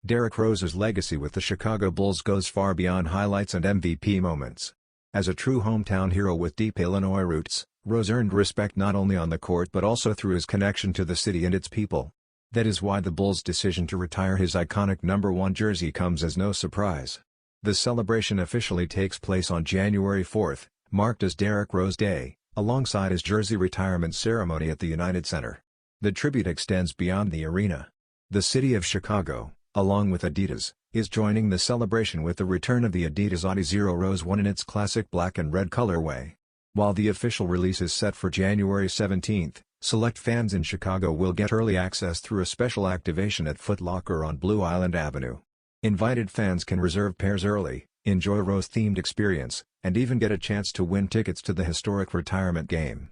Derrick Rose's legacy with the Chicago Bulls goes far beyond highlights and MVP moments. As a true hometown hero with deep Illinois roots, Rose earned respect not only on the court but also through his connection to the city and its people. That is why the Bulls' decision to retire his iconic number 1 jersey comes as no surprise. The celebration officially takes place on January 4, marked as Derrick Rose Day, alongside his jersey retirement ceremony at the United Center. The tribute extends beyond the arena. The city of Chicago, along with Adidas, is joining the celebration with the return of the Adidas Adizero Rose 1 in its classic black and red colorway. While the official release is set for January 17, select fans in Chicago will get early access through a special activation at Foot Locker on Blue Island Avenue. Invited fans can reserve pairs early, enjoy Rose-themed experience, and even get a chance to win tickets to the historic retirement game.